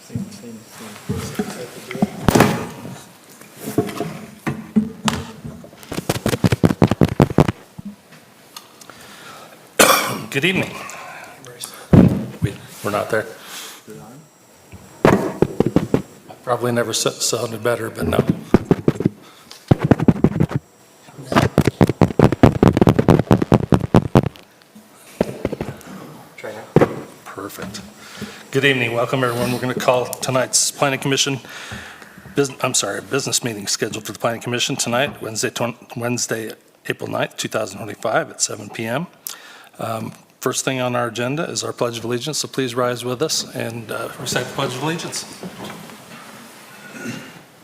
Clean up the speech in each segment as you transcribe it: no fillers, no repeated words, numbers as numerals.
Good evening. We're not there. I probably never sounded better, but no. Try now. Perfect. Good evening. Welcome, everyone. We're going to call tonight's Planning Commission business meeting scheduled for the Planning Commission tonight, Wednesday, April 9th, 2025 at 7 p.m. First thing on our agenda is our Pledge of Allegiance, so please rise with us and recite the Pledge of Allegiance.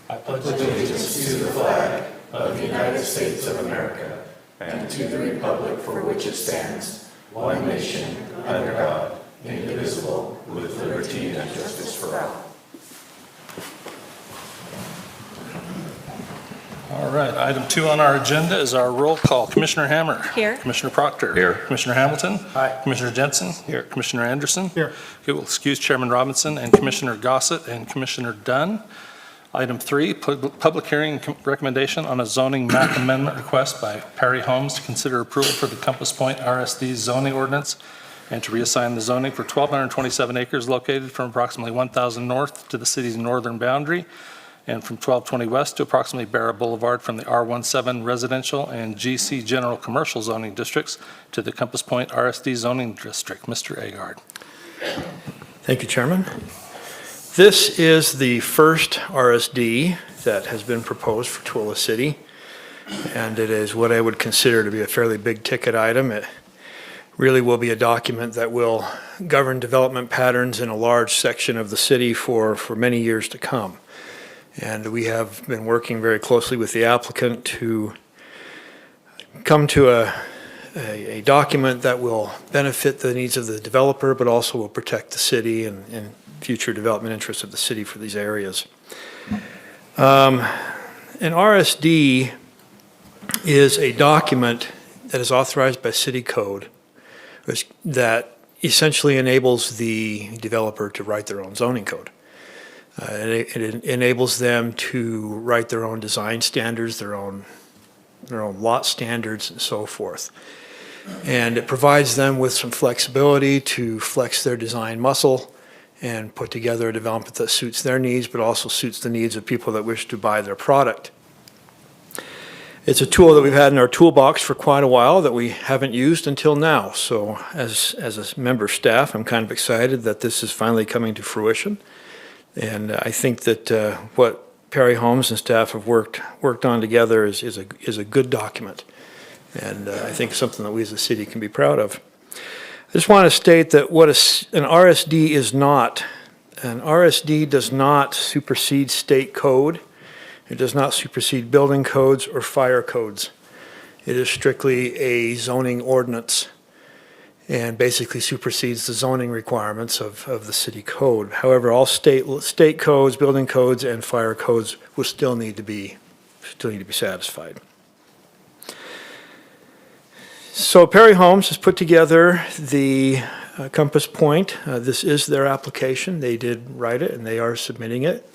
I pledge allegiance to the flag of the United States of America and to the republic for which it stands, one nation, under God, indivisible, with liberty and justice for all. All right, item 2 on our agenda is our roll call. Commissioner Hammer. Here. Commissioner Proctor. Here. Commissioner Hamilton. Aye. Commissioner Jensen. Here. Commissioner Anderson. Here. Okay, we'll excuse Chairman Robinson and Commissioner Gossett and Commissioner Dunn. Item 3, public hearing recommendation on a zoning map amendment request by Perry Homes to consider approval for the Compass Point RSD zoning ordinance and to reassign the zoning for 1,227 acres located from approximately 1,000 north to the city's northern boundary and from 1220 west to approximately Barra Boulevard from the R17 residential and GC general commercial zoning districts to the Compass Point RSD zoning district. Mr. Agard. Thank you, Chairman. This is the first RSD that has been proposed for Tooele City, and it is what I would consider to be a fairly big ticket item. It really will be a document that will govern development patterns in a large section of the city for many years to come. And we have been working very closely with the applicant to come to a document that will benefit the needs of the developer, but also will protect the city and future development interests of the city for these areas. An RSD is a document that is authorized by city code that essentially enables the developer to write their own zoning code. It enables them to write their own design standards, their own lot standards, and so forth. And it provides them with some flexibility to flex their design muscle and put together a development that suits their needs, but also suits the needs of people that wish to buy their product. It's a tool that we've had in our toolbox for quite a while that we haven't used until now. So as a member of staff, I'm kind of excited that this is finally coming to fruition. And I think that what Perry Homes and staff have worked on together is a good document, and I think something that we as a city can be proud of. I just want to state that what an RSD is not. An RSD does not supersede state code. It does not supersede building codes or fire codes. It is strictly a zoning ordinance, and basically supersedes the zoning requirements of the city code. However, all state codes, building codes, and fire codes will still need to be satisfied. So Perry Homes has put together the Compass Point. This is their application. They did write it, and they are submitting it.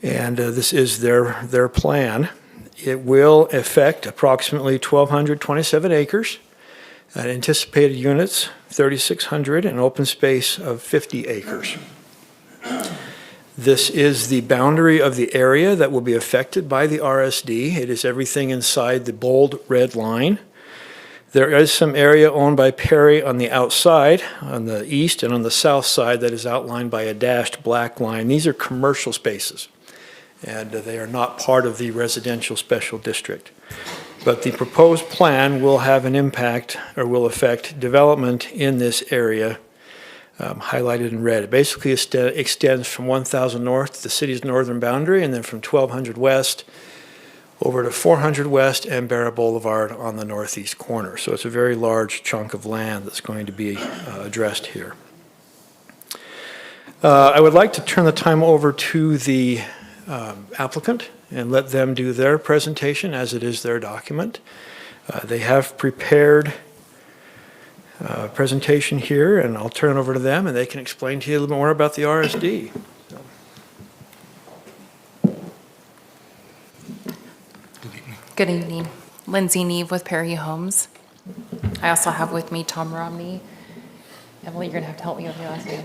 And this is their plan. It will affect approximately 1,227 acres. Anticipated units, 3,600, and open space of 50 acres. This is the boundary of the area that will be affected by the RSD. It is everything inside the bold red line. There is some area owned by Perry on the outside, on the east, and on the south side that is outlined by a dashed black line. These are commercial spaces, and they are not part of the residential special district. But the proposed plan will have an impact, or will affect development in this area, highlighted in red. It basically extends from 1,000 north to the city's northern boundary, and then from 1,200 west over to 400 west and Barra Boulevard on the northeast corner. So it's a very large chunk of land that's going to be addressed here. I would like to turn the time over to the applicant and let them do their presentation as it is their document. They have prepared a presentation here, and I'll turn it over to them and they can explain to you a little more about the RSD. Good evening. Lindsay Neve with Perry Homes. I also have with me Tom Romney. Emily, you're going to have to help me with your last name.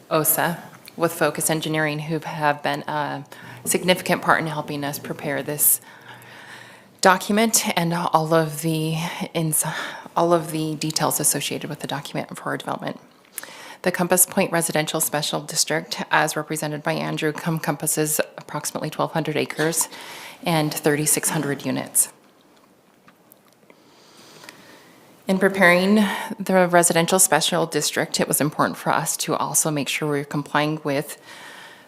Osa with Focus Engineering, who have been a significant part in helping us prepare this document and all of the details associated with the document for our development. The Compass Point Residential Special District, as represented by Andrew, encompasses approximately 1,200 acres and 3,600 units. In preparing the residential special district, it was important for us to also make sure we're complying with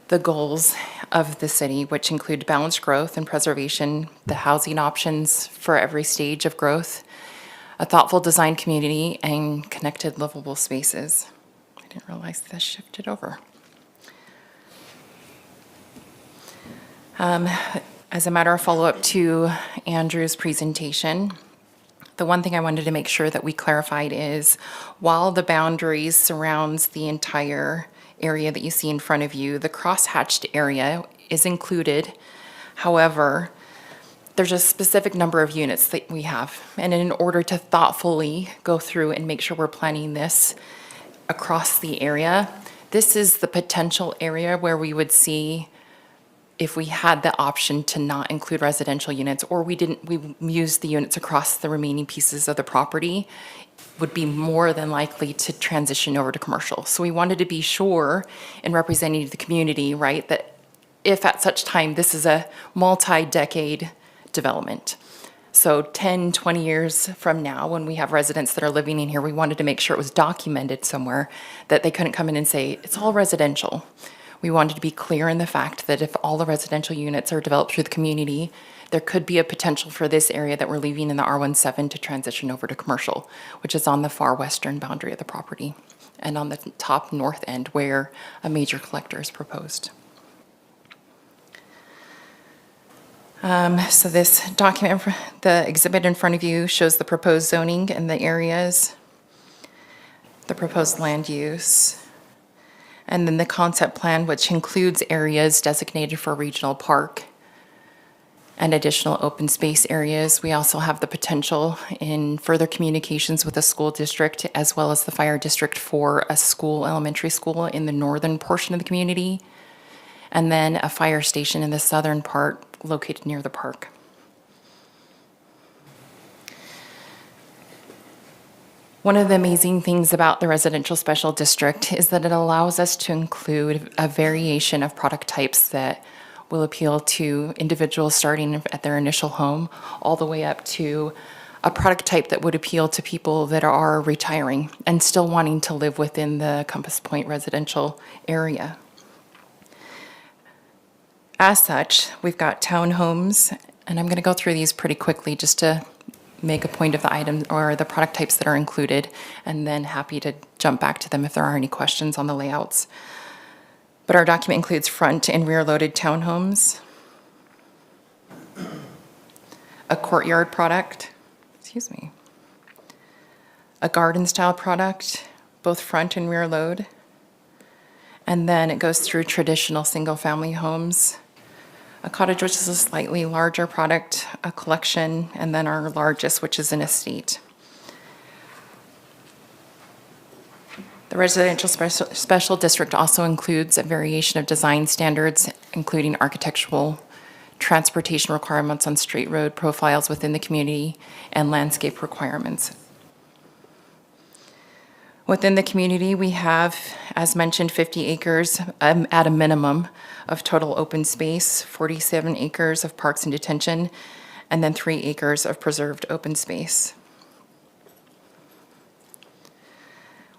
the goals of the city, which include balanced growth and preservation, the housing options for every stage of growth, a thoughtful design community, and connected livable spaces. I didn't realize this shifted over. As a matter of follow-up to Andrew's presentation, the one thing I wanted to make sure that we clarified is while the boundaries surrounds the entire area that you see in front of you, the cross-hatched area is included. However, there's a specific number of units that we have. And in order to thoughtfully go through and make sure we're planning this across the area, this is the potential area where we would see if we had the option to not include residential units, or we used the units across the remaining pieces of the property, would be more than likely to transition over to commercial. So we wanted to be sure in representing the community, right, that if at such time this is a multi-decade development. So 10, 20 years from now, when we have residents that are living in here, we wanted to make sure it was documented somewhere that they couldn't come in and say, it's all residential. We wanted to be clear in the fact that if all the residential units are developed through the community, there could be a potential for this area that we're leaving in the R17 to transition over to commercial, which is on the far western boundary of the property and on the top north end where a major collector is proposed. So this document, the exhibit in front of you shows the proposed zoning and the areas, the proposed land use, and then the concept plan, which includes areas designated for regional park and additional open space areas. We also have the potential in further communications with the school district as well as the fire district for a school, elementary school in the northern portion of the community, and then a fire station in the southern part located near the park. One of the amazing things about the residential special district is that it allows us to include a variation of product types that will appeal to individuals starting at their initial home all the way up to a product type that would appeal to people that are retiring and still wanting to live within the Compass Point residential area. As such, we've got townhomes, and I'm going to go through these pretty quickly just to make a point of the item or the product types that are included, and then happy to jump back to them if there are any questions on the layouts. But our document includes front and rear loaded townhomes, a courtyard product, a garden style product, both front and rear load, and then it goes through traditional single family homes, a cottage, which is a slightly larger product, a collection, and then our largest, which is an estate. The residential special district also includes a variation of design standards, including architectural, transportation requirements on street road profiles within the community, and landscape requirements. Within the community, we have, as mentioned, 50 acres at a minimum of total open space, 47 acres of parks and detention, and then 3 acres of preserved open space.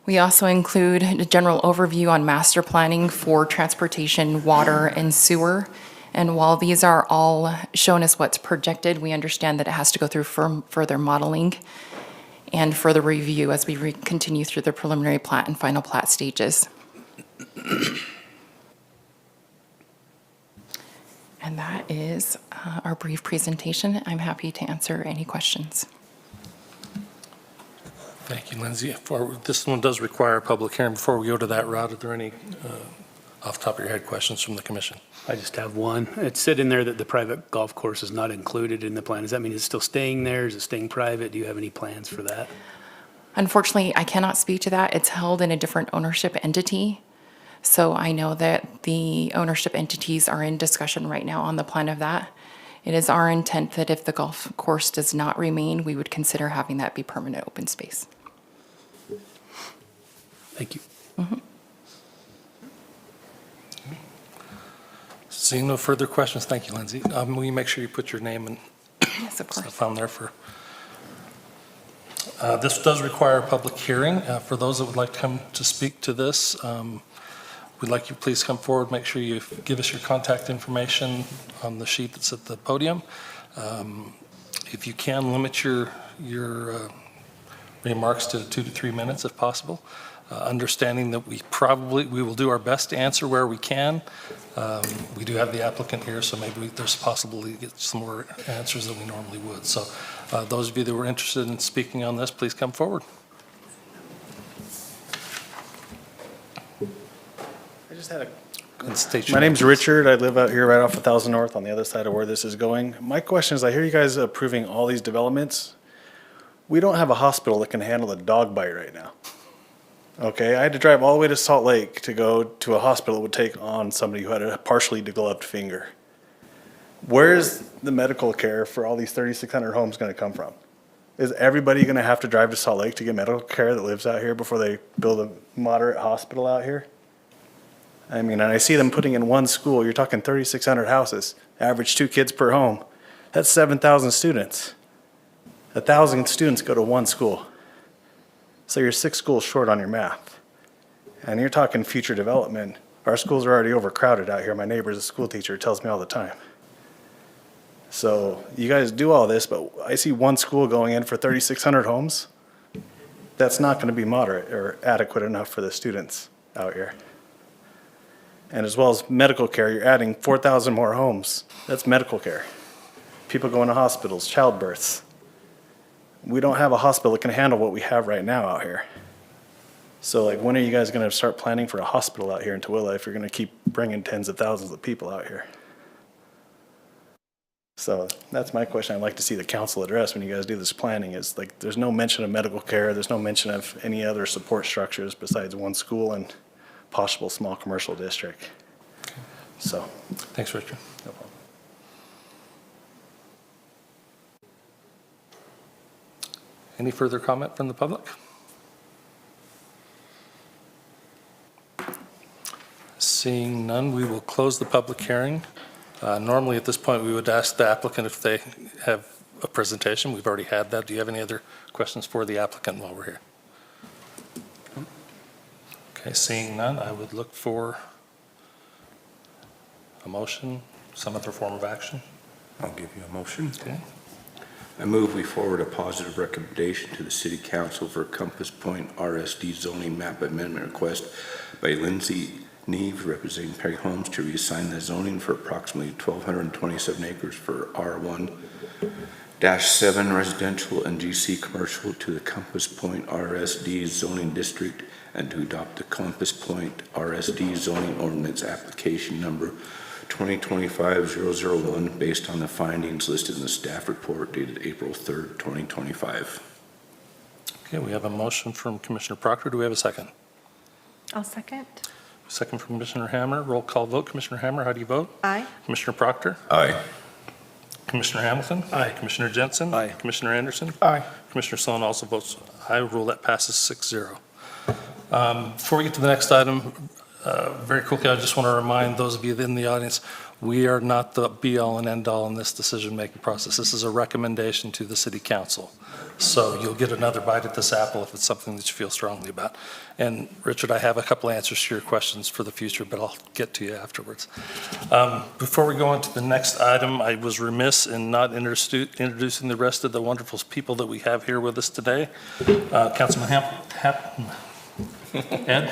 We also include a general overview on master planning for transportation, water, and sewer. And while these are all shown as what's projected, we understand that it has to go through further modeling and further review as we continue through the preliminary plat and final plat stages. And that is our brief presentation. I'm happy to answer any questions. Thank you, Lindsay. This one does require a public hearing. Before we go to that route, are there any off the top of your head, questions from the commission? I just have one. It said in there that the private golf course is not included in the plan. Does that mean it's still staying there? Is it staying private? Do you have any plans for that? Unfortunately, I cannot speak to that. It's held in a different ownership entity. So I know that the ownership entities are in discussion right now on the plan of that. It is our intent that if the golf course does not remain, we would consider having that be permanent open space. Thank you. Seeing no further questions, thank you, Lindsay. Will you make sure you put your name and Yes, of course. stuff on there for... This does require a public hearing. For those that would like to come to speak to this, we'd like you to please come forward. Make sure you give us your contact information on the sheet that's at the podium. If you can, limit your remarks to 2 to 3 minutes if possible. Understanding that we will do our best to answer where we can. We do have the applicant here, so maybe there's a possibility to get some more answers than we normally would. So those of you that were interested in speaking on this, please come forward. I just had And state your My name's name, please. Richard. I live out here right off 1000 North on the other side of where this is going. My question is, I hear you guys approving all these developments. We don't have a hospital that can handle a dog bite right now. Okay, I had to drive all the way to Salt Lake to go to a hospital that would take on somebody who had a partially developed finger. Where's the medical care for all these 3,600 homes gonna come from? Is everybody gonna have to drive to Salt Lake to get medical care that lives out here before they build a moderate hospital out here? I mean, and I see them putting in one school, you're talking 3,600 houses, average 2 kids per home. That's 7,000 students. 1,000 students go to one school. So you're 6 schools short on your math. And you're talking future development. Our schools are already overcrowded out here. My neighbor's a school teacher, tells me all the time. So you guys do all this, but I see one school going in for 3,600 homes. That's not gonna be moderate or adequate enough for the students out here. And as well as medical care, you're adding 4,000 more homes. That's medical care. People going to hospitals, childbirths. We don't have a hospital that can handle what we have right now out here. So like, when are you guys gonna start planning for a hospital out here in Tooele if you're gonna keep bringing tens of thousands of people out here? So that's my question I'd like to see the council address when you guys do this planning is like, there's no mention of medical care, there's no mention of any other support structures besides one school and possible small commercial district. So, Thanks, Richard. no problem. Any further comment from the public? Seeing none, we will close the public hearing. Normally, at this point, we would ask the applicant if they have a presentation. We've already had that. Do you have any other questions for the applicant while we're here? Okay, seeing none, I would look for a motion, some other form of action. I'll give you a motion. Okay. I move we forward a positive recommendation to the City Council for Compass Point RSD zoning map amendment request by Lindsay Neve, representing Perry Homes, to reassign the zoning for approximately 1,227 acres for R1-7 residential and GC commercial to the Compass Point RSD zoning district and to adopt the Compass Point RSD zoning ordinance application number 2025-001 based on the findings listed in the staff report dated April 3rd, 2025. Okay, we have a motion from Commissioner Proctor. Do we have a second? I'll second. Second from Commissioner Hammer. Roll call vote. Commissioner Hammer, how do you vote? Aye. Commissioner Proctor? Aye. Commissioner Hamilton? Aye. Commissioner Jensen? Aye. Commissioner Anderson? Aye. Commissioner Sloan also votes aye. Rule that passes 6-0. Before we get to the next item, very quickly, I just want to remind those of you in the audience, we are not the be-all and end-all in this decision-making process. This is a recommendation to the City Council. So you'll get another bite at this apple if it's something that you feel strongly about. And Richard, I have a couple answers to your questions for the future, but I'll get to you afterwards. Before we go into the next item, I was remiss in not introducing the rest of the wonderful people that we have here with us today. Councilman Ed?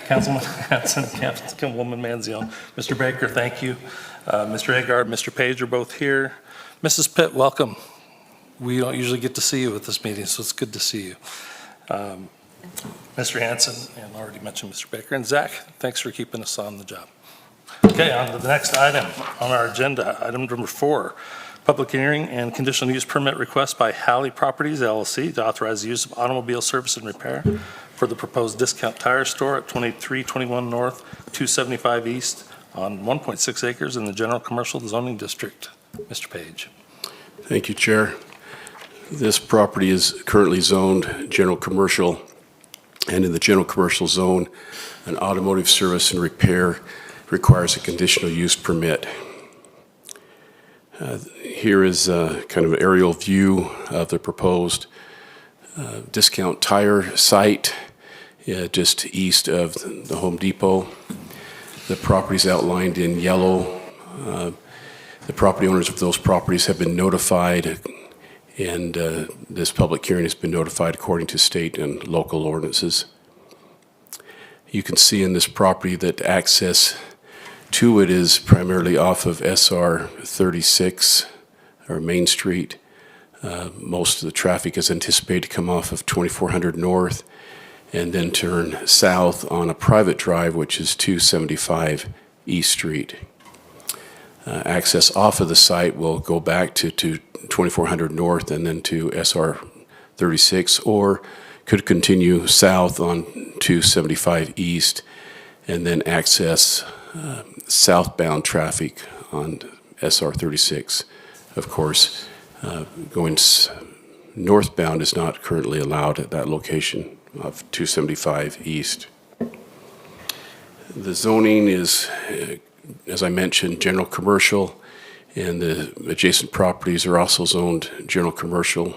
Councilman Hanson, Councilwoman Manzione. Mr. Baker, thank you. Mr. Agard, Mr. Page are both here. Mrs. Pitt, welcome. We don't usually get to see you at this meeting, so it's good to see you. Mr. Hanson, and already mentioned Mr. Baker. And Zach, thanks for keeping us on the job. Okay, on to the next item on our agenda, item number 4, public hearing and conditional use permit request by Halley Properties LLC to authorize the use of automobile service and repair for the proposed discount tire store at 2321 North, 275 East on 1.6 acres in the general commercial zoning district. Mr. Page. Thank you, Chair. This property is currently zoned general commercial, and in the general commercial zone, an automotive service and repair requires a conditional use permit. Here is a kind of an aerial view of the proposed discount tire site just east of the Home Depot. The property is outlined in yellow. The property owners of those properties have been notified, and this public hearing has been notified according to state and local ordinances. You can see in this property that access to it is primarily off of SR 36 or Main Street. Most of the traffic is anticipated to come off of 2400 North and then turn south on a private drive, which is 275 East Street. Access off of the site will go back to 2400 North and then to SR 36, or could continue south on 275 East and then access southbound traffic on SR 36. Of course, going northbound is not currently allowed at that location of 275 East. The zoning is, as I mentioned, general commercial, and the adjacent properties are also zoned general commercial.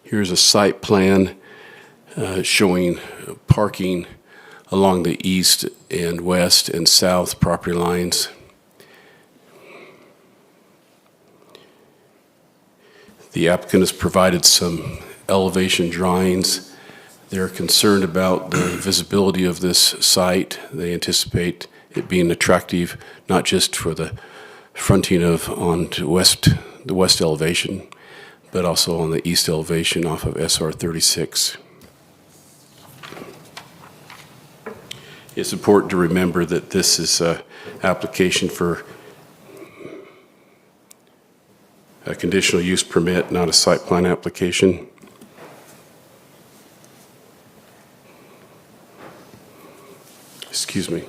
Here's a site plan showing parking along the east and west and south property lines. The applicant has provided some elevation drawings. They're concerned about the visibility of this site. They anticipate it being attractive, not just for the fronting of on to the west elevation, but also on the east elevation off of SR 36. It's important to remember that this is an application for a conditional use permit, not a site plan application. Excuse me.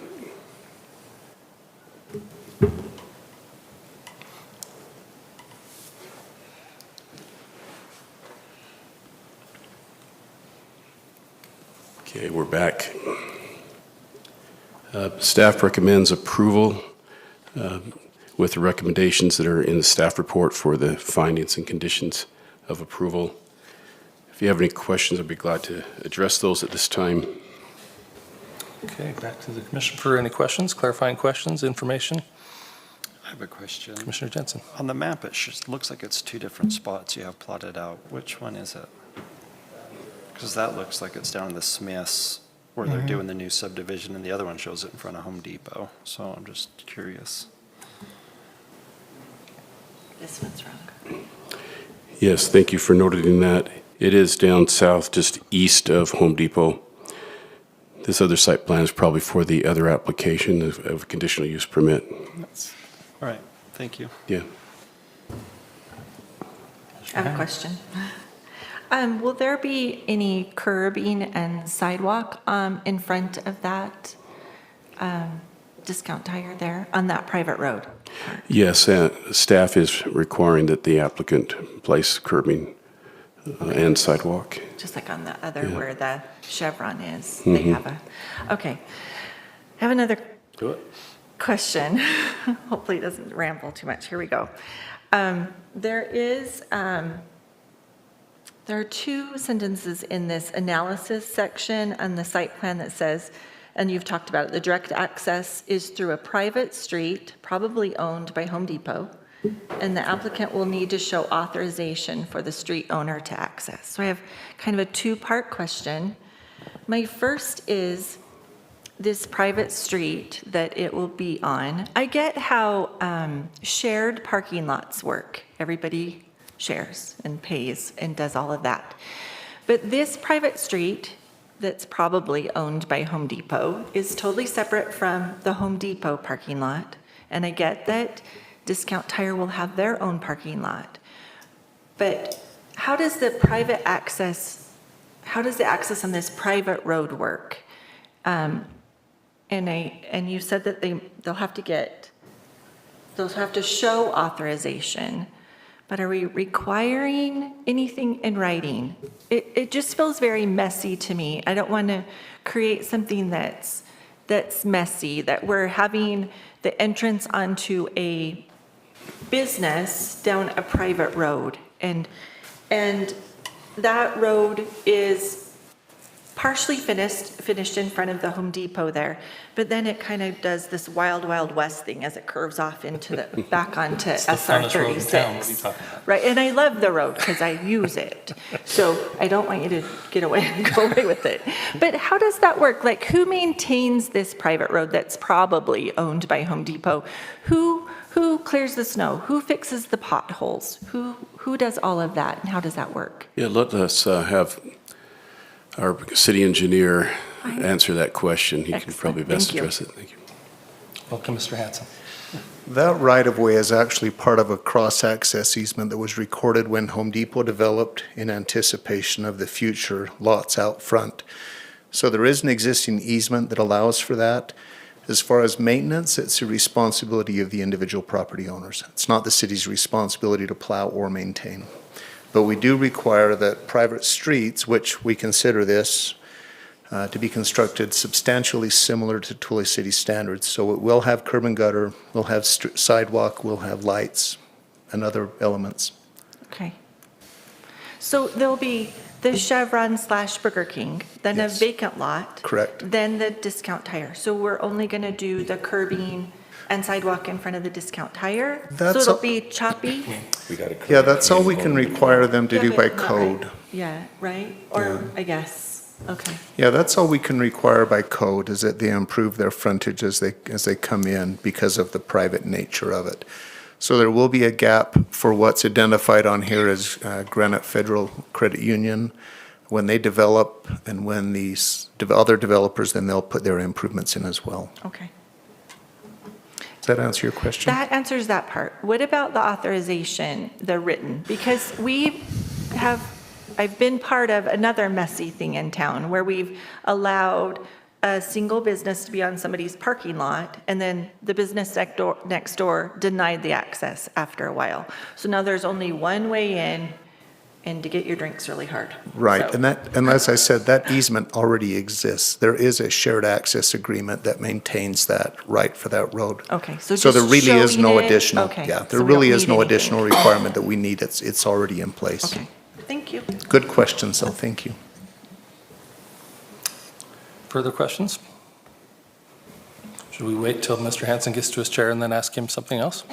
Okay, we're back. Staff recommends approval with the recommendations that are in the staff report for the findings and conditions of approval. If you have any questions, I'd be glad to address those at this time. Okay, back to the commission for any questions, clarifying questions, information. I have a question. Commissioner Jensen. On the map, it just looks like it's 2 different spots you have plotted out. Which one is it? Because that looks like it's down in the Smiths where they're doing the new subdivision, and the other one shows it in front of Home Depot. So I'm just curious. This one's wrong. Yes, thank you for noting that. It is down south, just east of Home Depot. This other site plan is probably for the other application of a conditional use permit. All right, thank you. Yeah. I have a question. Will there be any curbing and sidewalk in front of that discount tire there on that private road? Yes, staff is requiring that the applicant place curbing and sidewalk. Just like on the other Yeah. where the Chevron is. They have a, okay. I have another Do it. question. Hopefully it doesn't ramble too much. Here we go. There are 2 sentences in this analysis section on the site plan that says, and you've talked about it, the direct access is through a private street, probably owned by Home Depot, and the applicant will need to show authorization for the street owner to access. So I have kind of a 2-part question. My first is this private street that it will be on. I get how shared parking lots work. Everybody shares and pays and does all of that. But this private street that's probably owned by Home Depot is totally separate from the Home Depot parking lot. And I get that Discount Tire will have their own parking lot. But how does the access on this private road work? And you said that they'll have to show authorization, but are we requiring anything in writing? It just feels very messy to me. I don't want to create something that's messy, that we're having the entrance onto a business down a private road. And that road is partially finished in front of the Home Depot there, but then it kind of does this wild, wild west thing as it curves off into back onto The funnest road in town, what are you 36. talking about? Right, and I love the road because I use it. So I don't want you to get away and go away with it. But how does that work? Like, who maintains this private road that's probably owned by Home Depot? Who clears the snow? Who fixes the potholes? Who does all of that, and how does that work? Yeah, let us have our city engineer answer that question. He can Excellent. probably best Thank you. address it. Thank you. Welcome, Mr. Hanson. That right-of-way is actually part of a cross-access easement that was recorded when Home Depot developed in anticipation of the future lots out front. So there is an existing easement that allows for that. As far as maintenance, it's the responsibility of the individual property owners. It's not the city's responsibility to plow or maintain. But we do require that private streets, which we consider this to be constructed substantially similar to Tooele City standards. So it will have curb and gutter, will have sidewalk, will have lights and other elements. Okay. So there'll be the Chevron / Burger King, then a Yes. vacant lot. Correct. Then the Discount Tire. So we're only going to do the curbing and sidewalk in front of the Discount Tire? So That's it'll all- be choppy? Yeah, that's all we can require them to Yeah, do but by not right. code. Yeah, right? Or, I guess, okay. Yeah, that's all we can require by code, is that they improve their frontage as they come in because of the private nature of it. So there will be a gap for what's identified on here as Granite Federal Credit Union. When they develop and when these other developers, then they'll put their improvements in as well. Okay. Does that answer your question? That answers that part. What about the authorization, the written? Because I've been part of another messy thing in town where we've allowed a single business to be on somebody's parking lot, and then the business next door denied the access after a while. So now there's only one way in, and to get your drinks really hard. Right, So- and as I said, that easement already exists. There is a shared access agreement that maintains that right for that road. Okay, so So there just really is showing no it- additional, okay, yeah, so there we don't really is need no anything. additional requirement that we need. It's already in place. Okay, thank you. Good questions, though, thank you. Further questions? Should we wait till Mr. Hanson gets to his chair and then ask him something else?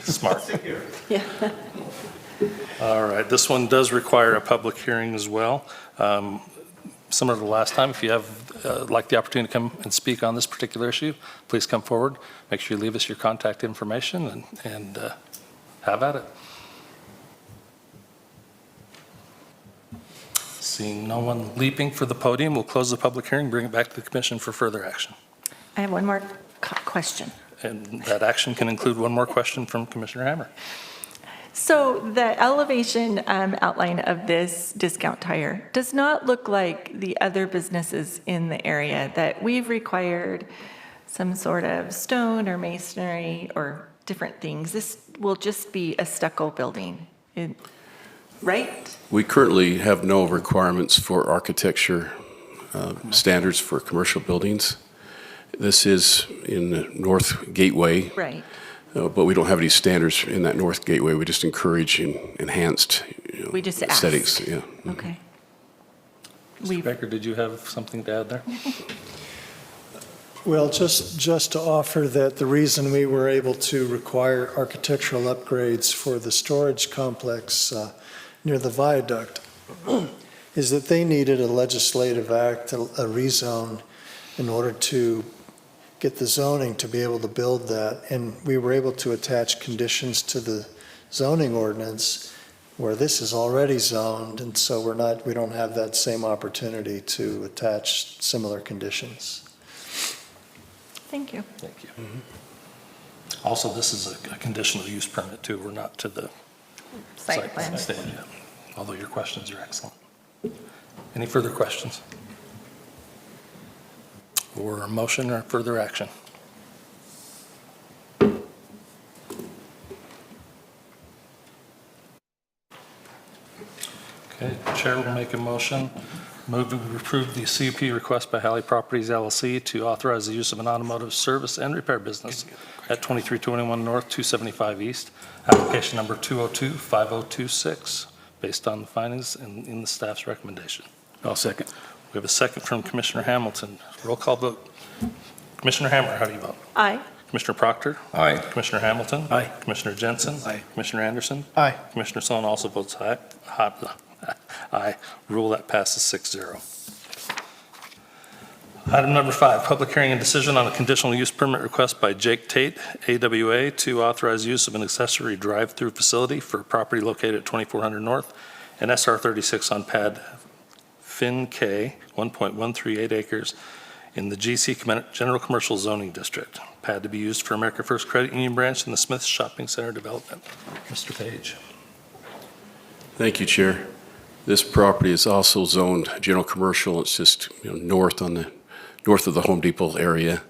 Smart. Yeah. All right, this one does require a public hearing as well. Similar to the last time, if you have, like the opportunity to come and speak on this particular issue, please come forward. Make sure you leave us your contact information and have at it. Seeing no one leaping for the podium, we'll close the public hearing, bring it back to the commission for further action. I have one more question. And that action can include one more question from Commissioner Hammer. So the elevation outline of this Discount Tire does not look like the other businesses in the area that we've required some sort of stone or masonry or different things. This will just be a stucco building, right? We currently have no requirements for architecture standards for commercial buildings. This is in the North Gateway. Right. But we don't have any standards in that North Gateway. We just encourage enhanced We just aesthetics. ask. Yeah. Okay. Mr. Becker, did you have something to add there? Well, just to offer that the reason we were able to require architectural upgrades for the storage complex near the viaduct is that they needed a legislative act, a rezone, in order to get the zoning to be able to build that. And we were able to attach conditions to the zoning ordinance where this is already zoned, and so we don't have that same opportunity to attach similar conditions. Thank you. Thank you. Also, this is a conditional use permit too. We're not to the Site plan. stage yet, although your questions are excellent. Any further questions? Or a motion or further action? Okay, Chair will make a motion. Move to approve the CUP request by Halley Properties LLC to authorize the use of an automotive service and repair business at 2321 North, 275 East, application number 202-5026, based on the findings in the staff's recommendation. I'll second. We have a second from Commissioner Hamilton. Roll call vote. Commissioner Hammer, how do you vote? Aye. Commissioner Proctor? Aye. Commissioner Hamilton? Aye. Commissioner Jensen? Aye. Commissioner Anderson? Aye. Commissioner Sloan also votes aye. Aye. Rule that passes 6-0. Item number 5, public hearing and decision on a conditional use permit request by Jake Tate, AWA, to authorize use of an accessory drive-through facility for property located at 2400 North and SR 36 on pad Fin K, 1.138 acres in the GC General Commercial Zoning District. Pad to be used for America First Credit Union branch in the Smith Shopping Center development. Mr. Page. Thank you, Chair. This property is also zoned general commercial. It's just north of the Home Depot area.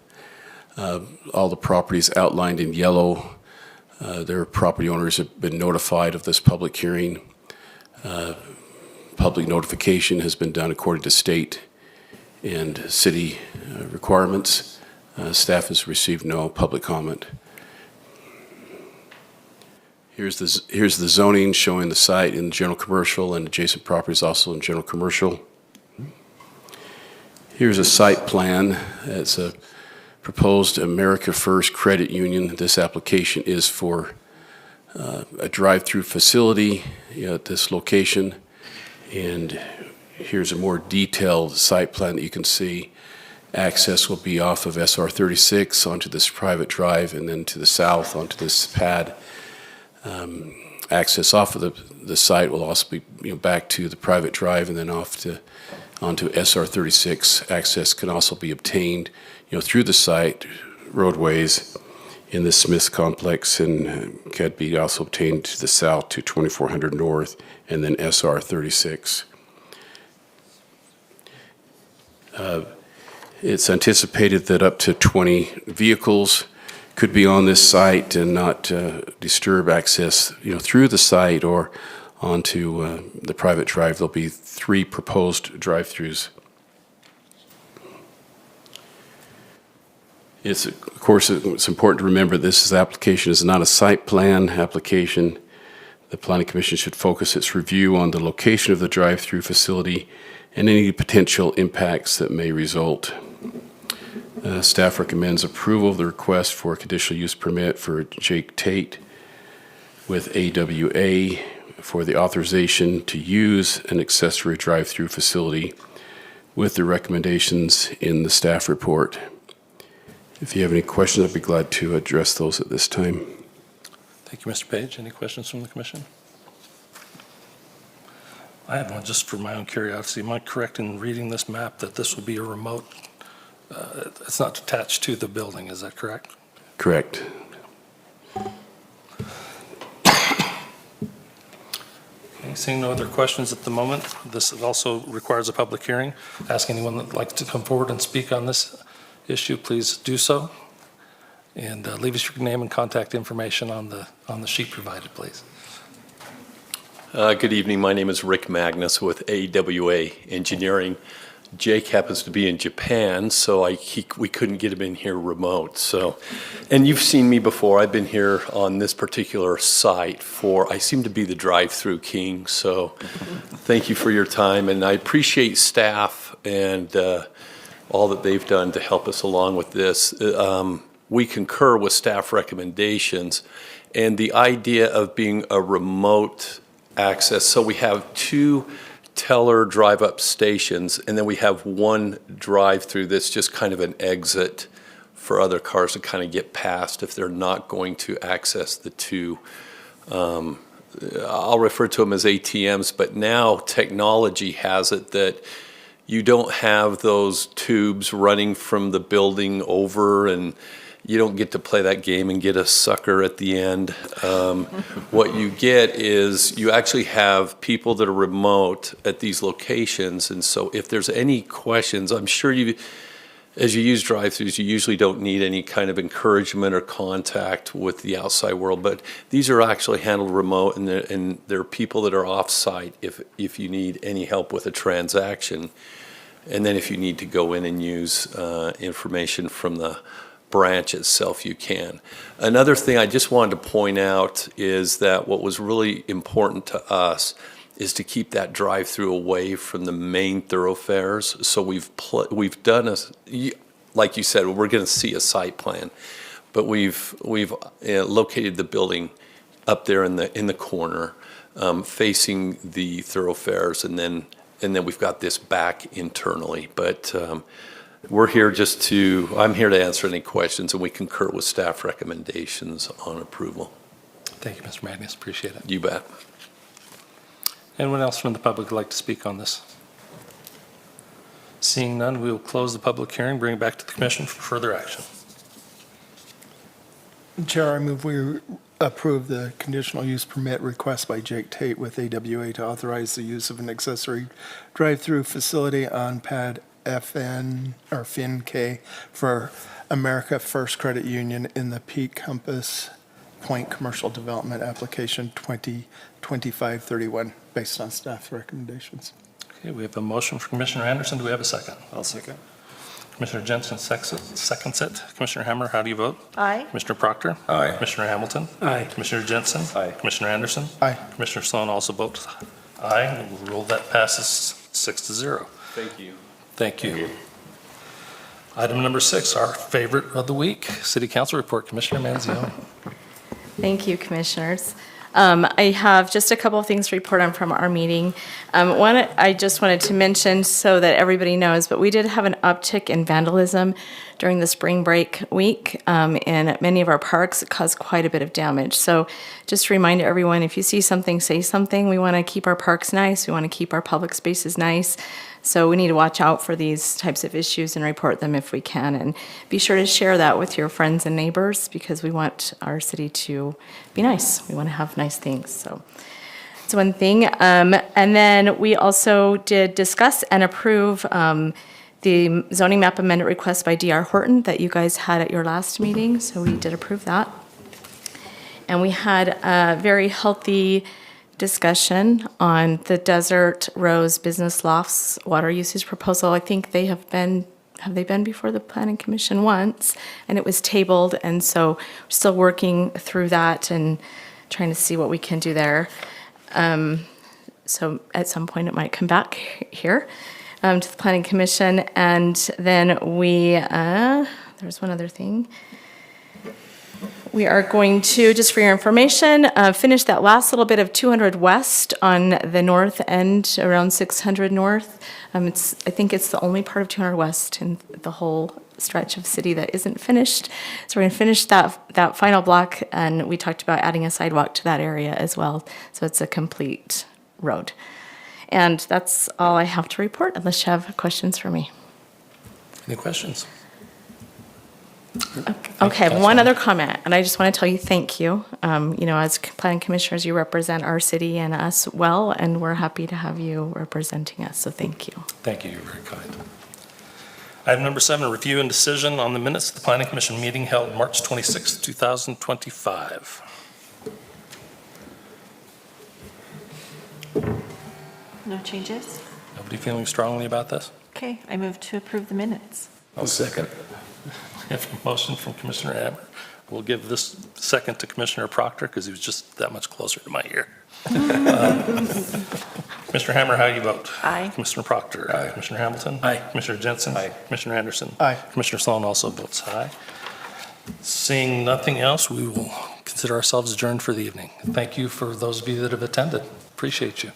All the properties outlined in yellow. Their property owners have been notified of this public hearing. Public notification has been done according to state and city requirements. Staff has received no public comment. Here's the zoning showing the site in general commercial and adjacent properties also in general commercial. Here's a site plan. It's a proposed America First Credit Union. This application is for a drive-through facility at this location. And here's a more detailed site plan that you can see. Access will be off of SR 36 onto this private drive and then to the south onto this pad. Access off of the site will also be back to the private drive and then onto SR 36. Access can also be obtained through the site roadways in the Smith complex and can be also obtained to the south to 2400 North and then SR 36. It's anticipated that up to 20 vehicles could be on this site and not disturb access, through the site or onto the private drive. There'll be 3 proposed drive-throughs. Of course, it's important to remember this application is not a site plan application. The Planning Commission should focus its review on the location of the drive-through facility and any potential impacts that may result. Staff recommends approval of the request for a conditional use permit for Jake Tate with AWA for the authorization to use an accessory drive-through facility with the recommendations in the staff report. If you have any questions, I'd be glad to address those at this time. Thank you, Mr. Page. Any questions from the commission? I have one just for my own curiosity. Am I correct in reading this map that this will be a remote, it's not attached to the building, is that correct? Correct. Okay, seeing no other questions at the moment, this also requires a public hearing. Ask anyone that would like to come forward and speak on this issue, please do so. And leave us your name and contact information on the sheet provided, please. Good evening. My name is Rick Magnus with AWA Engineering. Jake happens to be in Japan, so we couldn't get him in here remote. And you've seen me before. I've been here on this particular site I seem to be the drive-through king. So thank you for your time, and I appreciate staff and all that they've done to help us along with this. We concur with staff recommendations, and the idea of being a remote access. So we have 2 teller drive-up stations, and then we have 1 drive-through that's just kind of an exit for other cars to kind of get past if they're not going to access the 2 I'll refer to them as ATMs, but now technology has it that you don't have those tubes running from the building over, and you don't get to play that game and get a sucker at the end. What you get is you actually have people that are remote at these locations, and so if there's any questions, I'm sure as you use drive-throughs, you usually don't need any kind of encouragement or contact with the outside world, but these are actually handled remote, and there are people that are off-site if you need any help with a transaction. And then if you need to go in and use information from the branch itself, you can. Another thing I just wanted to point out is that what was really important to us is to keep that drive-through away from the main thoroughfares. So we've done like you said, we're going to see a site plan, but we've located the building up there in the corner, facing the thoroughfares, and then we've got this back internally. But I'm here to answer any questions, and we concur with staff recommendations on approval. Thank you, Mr. Magnus. Appreciate it. You bet. Anyone else from the public would like to speak on this? Seeing none, we will close the public hearing, bring it back to the commission for further action. Chair, I move we approve the conditional use permit request by Jake Tate with AWA to authorize the use of an accessory drive-through facility on pad FIN-K for America First Credit Union in the Peak Compass Point Commercial Development Application 2025-31, based on staff recommendations. Okay, we have a motion from Commissioner Anderson. Do we have a second? I'll second. Commissioner Jensen seconds it. Commissioner Hammer, how do you vote? Aye. Commissioner Proctor? Aye. Commissioner Hamilton? Aye. Commissioner Jensen? Aye. Commissioner Anderson? Aye. Commissioner Sloan also votes aye. And we'll rule that passes 6-0. Thank you. Thank you. Item number 6, our favorite of the week, City Council report. Commissioner Manzione. Thank you, Commissioners. I have just a couple of things to report on from our meeting. One, I just wanted to mention so that everybody knows, but we did have an uptick in vandalism during the spring break week in many of our parks. It caused quite a bit of damage. So just to remind everyone, if you see something, say something. We want to keep our parks nice. We want to keep our public spaces nice. So we need to watch out for these types of issues and report them if we can. And be sure to share that with your friends and neighbors, because we want our city to be nice. We want to have nice things. So that's one thing. And then we also did discuss and approve the zoning map amendment request by D.R. Horton that you guys had at your last meeting. So we did approve that. And we had a very healthy discussion on the Desert Rose Business Lofts water usage proposal. I think they have they been before the Planning Commission once, and it was tabled, and so we're still working through that and trying to see what we can do there. So at some point it might come back here to the Planning Commission, and then there's one other thing. We are going to, just for your information, finish that last little bit of 200 West on the north end, around 600 North. I think it's the only part of 200 West in the whole stretch of city that isn't finished. So we're going to finish that final block, and we talked about adding a sidewalk to that area as well. So it's a complete road. And that's all I have to report, unless you have questions for me. Any questions? Okay, one other comment, and I just want to tell you thank you. As planning commissioners, you represent our city and us well, and we're happy to have you representing us, so thank you. Thank you. You're very kind. Item number 7, review and decision on the minutes of the Planning Commission meeting held March 26, 2025. No changes? Nobody feeling strongly about this? Okay, I move to approve the minutes. I'll second. We have a motion from Commissioner Hammer. We'll give this second to Commissioner Proctor because he was just that much closer to my ear. Commissioner Hammer, how do you vote? Aye. Commissioner Proctor? Aye. Commissioner Hamilton? Aye. Commissioner Jensen? Aye. Commissioner Anderson? Aye. Commissioner Sloan also votes aye. Seeing nothing else, we will consider ourselves adjourned for the evening. Thank you for those of you that have attended. Appreciate you.